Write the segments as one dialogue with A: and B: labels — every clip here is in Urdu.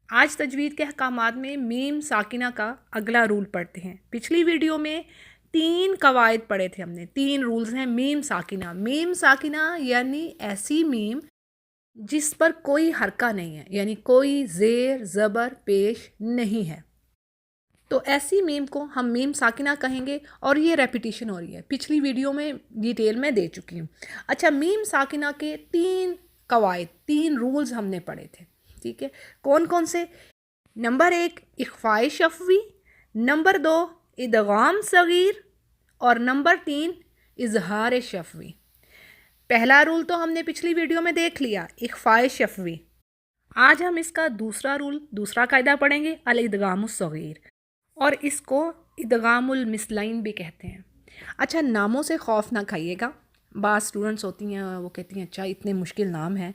A: آج تجوید کے احکامات میں میم ساکنہ کا اگلا رول پڑھتے ہیں۔ پچھلی ویڈیو میں 3 قواعد پڑھے تھے ہم نے، 3 رولز ہیں میم ساکنہ۔ میم ساکنہ یعنی ایسی میم جس پر کوئی حرکہ نہیں ہے، یعنی کوئی زیر زبر پیش نہیں ہے، تو ایسی میم کو ہم میم ساکنہ کہیں گے، اور یہ ریپیٹیشن ہو رہی ہے، پچھلی ویڈیو میں ڈیٹیل میں دے چکی ہوں۔ اچھا، میم ساکنہ کے 3 قواعد، 3 رولز ہم نے پڑھے تھے، ٹھیک ہے؟ کون کون سے؟ نمبر 1 اخفاء شفوی، نمبر 2 ادغام صغیر، اور نمبر 3 اظہار شفوی۔ پہلا رول تو ہم نے پچھلی ویڈیو میں دیکھ لیا، اخفاء شفوی۔ آج ہم اس کا دوسرا رول، دوسرا قاعدہ پڑھیں گے، الادغام الصغیر، اور اس کو ادغام المثلین بھی کہتے ہیں۔ اچھا، ناموں سے خوف نہ کھائیے گا، بعض اسٹوڈنٹس ہوتی ہیں وہ کہتی ہیں اچھا اتنے مشکل نام ہیں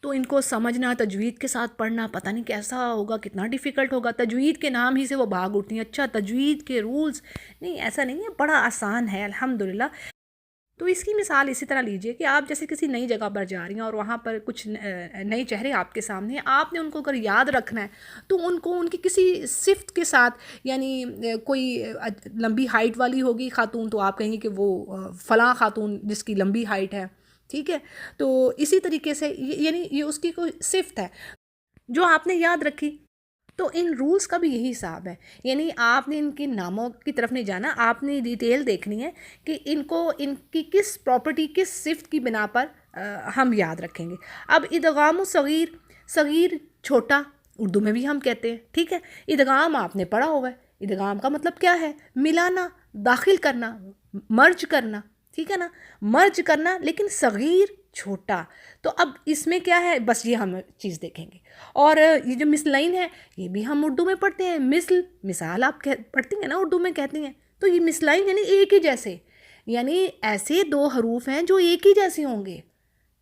A: تو ان کو سمجھنا، تجوید کے ساتھ پڑھنا پتہ نہیں کیسا ہوگا، کتنا ڈیفیکلٹ ہوگا، تجوید کے نام ہی سے وہ بھاگ اٹھتی ہیں۔ اچھا، تجوید کے رولز نہیں، ایسا نہیں ہے، بڑا آسان ہے الحمدللہ۔ تو اس کی مثال اسی طرح لیجئے کہ آپ جیسے کسی نئی جگہ پر جا رہی ہیں اور وہاں پر کچھ نئے چہرے آپ کے سامنے ہیں، آپ نے ان کو اگر یاد رکھنا ہے تو ان کو ان کی کسی صفت کے ساتھ، یعنی کوئی لمبی ہائٹ والی ہوگی خاتون تو آپ کہیں گے کہ وہ فلاں خاتون جس کی لمبی ہائٹ ہے، ٹھیک ہے؟ تو اسی طریقے سے یعنی یہ اس کی کوئی صفت ہے جو آپ نے یاد رکھی، تو ان رولز کا بھی یہی حساب ہے، یعنی آپ نے ان کے ناموں کی طرف نہیں جانا، آپ نے ڈیٹیل دیکھنی ہے کہ ان کو ان کی کس پراپرٹی، کس صفت کی بنا پر ہم یاد رکھیں گے۔ اب ادغام الصغیر، صغیر چھوٹا اردو میں بھی ہم کہتے ہیں، ٹھیک ہے؟ ادغام آپ نے پڑھا ہوا ہے، ادغام کا مطلب کیا ہے؟ ملانا، داخل کرنا، مرج کرنا، ٹھیک ہے نا؟ مرج کرنا، لیکن صغیر چھوٹا، تو اب اس میں کیا ہے، بس یہ ہم چیز دیکھیں گے۔ اور یہ جو مثلین ہے یہ بھی ہم اردو میں پڑھتے ہیں، مثال آپ پڑھتی ہیں نا اردو میں کہتی ہیں، تو یہ مثلین یعنی ایک ہی جیسے، یعنی ایسے 2 حروف ہیں جو ایک ہی جیسے ہوں گے۔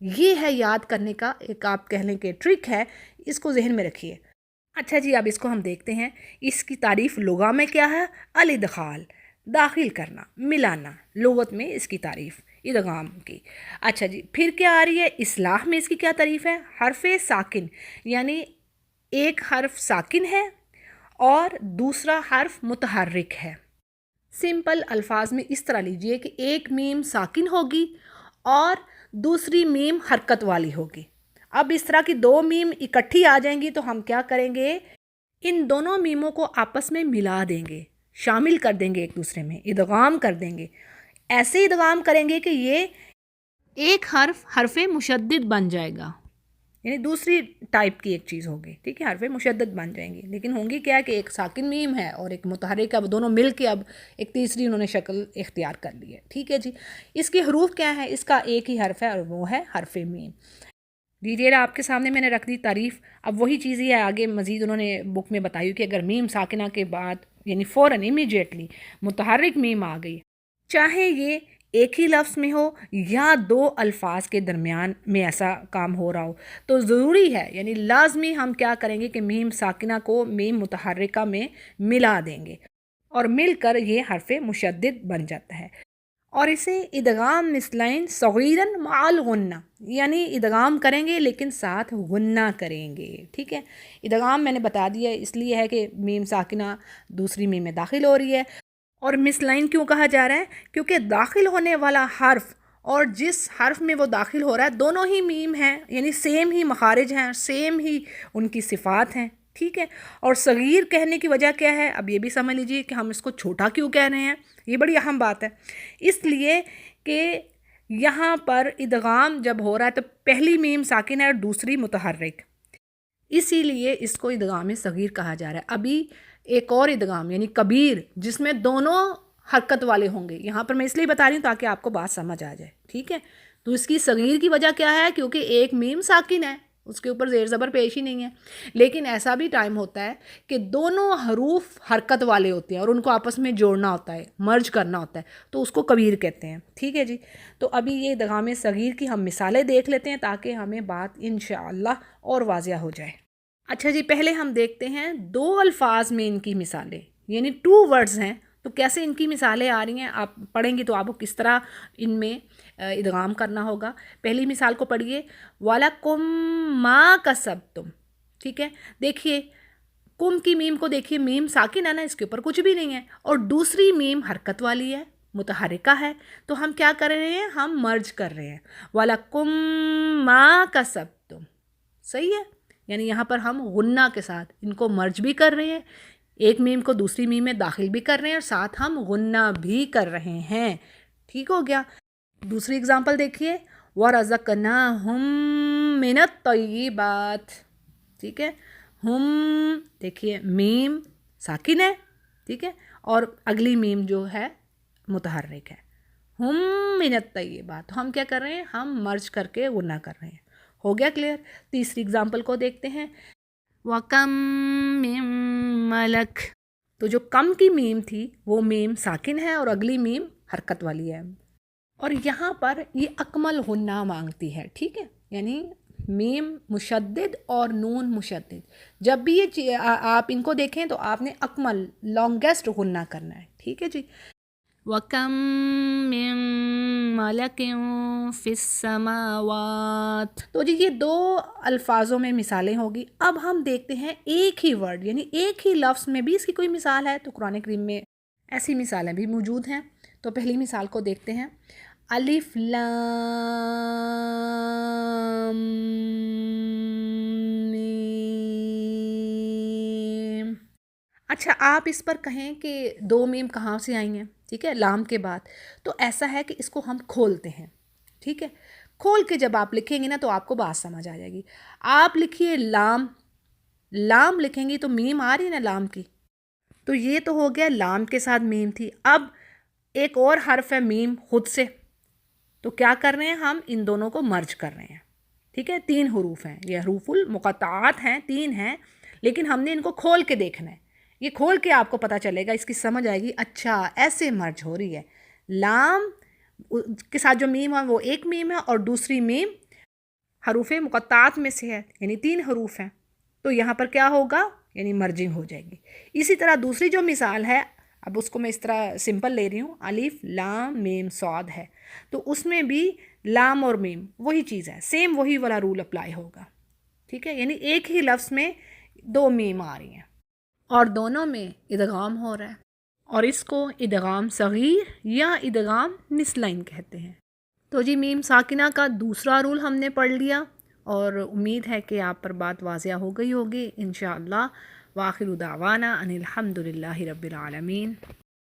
A: یہ ہے یاد کرنے کا ایک، آپ کہہ لیں کہ ٹرک ہے، اس کو ذہن میں رکھیے۔ اچھا جی، اب اس کو ہم دیکھتے ہیں، اس کی تعریف لغہ میں کیا ہے؟ الادخال، داخل کرنا، ملانا، لغت میں اس کی تعریف ادغام کی۔ اچھا جی، پھر کیا آ رہی ہے؟ اصلاح میں اس کی کیا تعریف ہے؟ حرف ساکن، یعنی ایک حرف ساکن ہے اور دوسرا حرف متحرک ہے۔ سمپل الفاظ میں اس طرح لیجئے کہ ایک میم ساکن ہوگی اور دوسری میم حرکت والی ہوگی۔ اب اس طرح کی 2 میم اکٹھی آ جائیں گی تو ہم کیا کریں گے؟ ان دونوں میموں کو آپس میں ملا دیں گے، شامل کر دیں گے ایک دوسرے میں، ادغام کر دیں گے۔ ایسے ادغام کریں گے کہ یہ ایک حرف مشدد بن جائے گا، یعنی دوسری ٹائپ کی ایک چیز ہوگی، ٹھیک ہے؟ حرف مشدد بن جائیں گی، لیکن ہوں گی کیا کہ ایک ساکن میم ہے اور ایک متحرک، اب دونوں مل کے اب ایک تیسری انہوں نے شکل اختیار کر لی ہے، ٹھیک ہے جی؟ اس کے حروف کیا ہے؟ اس کا ایک ہی حرف ہے اور وہ ہے حرف میم۔ ڈیٹیل آپ کے سامنے میں نے رکھ دی، تعریف اب وہی چیز ہی ہے، آگے مزید انہوں نے بک میں بتائی کہ اگر میم ساکنہ کے بعد یعنی فوراً امیجیٹلی متحرک میم آ گئی، چاہے یہ ایک ہی لفظ میں ہو یا 2 الفاظ کے درمیان میں ایسا کام ہو رہا ہو، تو ضروری ہے، یعنی لازمی ہم کیا کریں گے کہ میم ساکنہ کو میم متحرکہ میں ملا دیں گے اور مل کر یہ حرف مشدد بن جاتا ہے، اور اسے ادغام مثلین صغیراً مع الغنہ، یعنی ادغام کریں گے لیکن ساتھ غنہ کریں گے، ٹھیک ہے؟ ادغام میں نے بتا دیا اس لیے ہے کہ میم ساکنہ دوسری میم میں داخل ہو رہی ہے، اور مثلین کیوں کہا جا رہا ہے؟ کیونکہ داخل ہونے والا حرف اور جس حرف میں وہ داخل ہو رہا ہے دونوں ہی میم ہیں، یعنی سیم ہی مخارج ہیں، سیم ہی ان کی صفات ہیں، ٹھیک ہے؟ اور صغیر کہنے کی وجہ کیا ہے؟ اب یہ بھی سمجھ لیجیے کہ ہم اس کو چھوٹا کیوں کہہ رہے ہیں، یہ بڑی اہم بات ہے۔ اس لیے کہ یہاں پر ادغام جب ہو رہا ہے تو پہلی میم ساکن ہے اور دوسری متحرک، اسی لیے اس کو ادغام صغیر کہا جا رہا ہے۔ ابھی ایک اور ادغام یعنی کبیر جس میں دونوں حرکت والے ہوں گے، یہاں پر میں اس لیے بتا رہی ہوں تاکہ آپ کو بات سمجھ آ جائے، ٹھیک ہے؟ تو اس کی صغیر کی وجہ کیا ہے؟ کیونکہ ایک میم ساکن ہے، اس کے اوپر زیر زبر پیش ہی نہیں ہے، لیکن ایسا بھی ٹائم ہوتا ہے کہ دونوں حروف حرکت والے ہوتے ہیں اور ان کو آپس میں جوڑنا ہوتا ہے، مرج کرنا ہوتا ہے، تو اس کو کبیر کہتے ہیں، ٹھیک ہے جی؟ تو ابھی یہ ادغام صغیر کی ہم مثالیں دیکھ لیتے ہیں تاکہ ہمیں بات انشاءاللہ اور واضح ہو جائے۔ اچھا جی، پہلے ہم دیکھتے ہیں 2 الفاظ میں ان کی مثالیں، یعنی 2 ورڈز ہیں تو کیسے ان کی مثالیں آ رہی ہیں، آپ پڑھیں گی تو آپ کو کس طرح ان میں ادغام کرنا ہوگا۔ پہلی مثال کو پڑھیے، وَلَكُمْ مَا كَسَبْتُمْ، ٹھیک ہے. دیکھیے کم کی میم کو دیکھیے, میم ساکن ہے نا, اس کے اوپر کچھ بھی نہیں ہے, اور دوسری میم حرکت والی ہے, متحرکہ ہے, تو ہم کیا کر رہے ہیں, ہم مرج کر رہے ہیں. وَلَكُمْ مَا كَسَبْتُمْ, صحیح ہے, یعنی یہاں پر ہم غنہ کے ساتھ ان کو مرج بھی کر رہے ہیں, ایک میم کو دوسری میم میں داخل بھی کر رہے ہیں, اور ساتھ ہم غنہ بھی کر رہے ہیں. ٹھیک ہو گیا. دوسری اگزامپل دیکھیے, وَرَزَقْنَاهُمْ مِنَ الطَّيِّبَاتِ. ٹھیک ہے, ہم دیکھیے میم ساکن ہے, ٹھیک ہے, اور اگلی میم جو ہے متحرک ہے. ہم من الطیبات, ہم کیا کر رہے ہیں, ہم مرج کر کے غنہ کر رہے ہیں. ہو گیا کلیئر. تیسری اگزامپل کو دیکھتے ہیں, وَكَم مِّن مَلَک. تو جو کم کی میم تھی وہ میم ساکن ہے اور اگلی میم حرکت والی ہے, اور یہاں پر یہ اکمل غنہ مانگتی ہے. ٹھیک ہے, یعنی میم مشدد اور نون مشدد, جب بھی یہ آپ ان کو دیکھیں تو آپ نے اکمل لانگیسٹ غنہ کرنا ہے. ٹھیک ہے جی. وَكَم مِّن مَلَكٍ فِي السَّمَاوَاتِ. تو جی یہ دو الفاظوں میں مثالیں ہوگی. اب ہم دیکھتے ہیں ایک ہی ورڈ یعنی ایک ہی لفظ میں بھی اس کی کوئی مثال ہے, تو قرآن کریم میں ایسی مثالیں بھی موجود ہیں. تو پہلی مثال کو دیکھتے ہیں, الف لام میم. اچھا آپ اس پر کہیں کہ دو میم کہاں سے آئی ہیں, ٹھیک ہے, لام کے بعد, تو ایسا ہے کہ اس کو ہم کھولتے ہیں. ٹھیک ہے, کھول کے جب آپ لکھیں گے نا تو آپ کو بات سمجھ آ جائے گی. آپ لکھیے لام, لام لکھیں گی تو میم آ رہی ہے نا لام کی, تو یہ تو ہو گیا لام کے ساتھ میم تھی. اب ایک اور حرف ہے میم خود سے, تو کیا کر رہے ہیں, ہم ان دونوں کو مرج کر رہے ہیں. ٹھیک ہے, تین حروف ہیں, یہ حروف المقطعات ہیں, تین ہیں, لیکن ہم نے ان کو کھول کے دیکھنا ہے. یہ کھول کے آپ کو پتہ چلے گا, اس کی سمجھ آئے گی, اچھا ایسے مرج ہو رہی ہے. لام کے ساتھ جو میم ہے وہ ایک میم ہے, اور دوسری میم حروف مقطعات میں سے ہے, یعنی تین حروف ہیں, تو یہاں پر کیا ہوگا, یعنی مرجنگ ہو جائے گی. اسی طرح دوسری جو مثال ہے, اب اس کو میں اس طرح سمپل لے رہی ہوں, الف لام میم صاد ہے, تو اس میں بھی لام اور میم وہی چیز ہے, سیم وہی والا رول اپلائی ہوگا. ٹھیک ہے, یعنی ایک ہی لفظ میں دو میم آ رہی ہیں اور دونوں میں ادغام ہو رہا ہے, اور اس کو ادغام صغیر یا ادغام مثلین کہتے ہیں. تو جی میم ساکنہ کا دوسرا رول ہم نے پڑھ لیا, اور امید ہے کہ آپ پر بات واضح ہو گئی ہوگی انشاءاللہ. وآخر دعوانا ان الحمد للہ رب العالمین.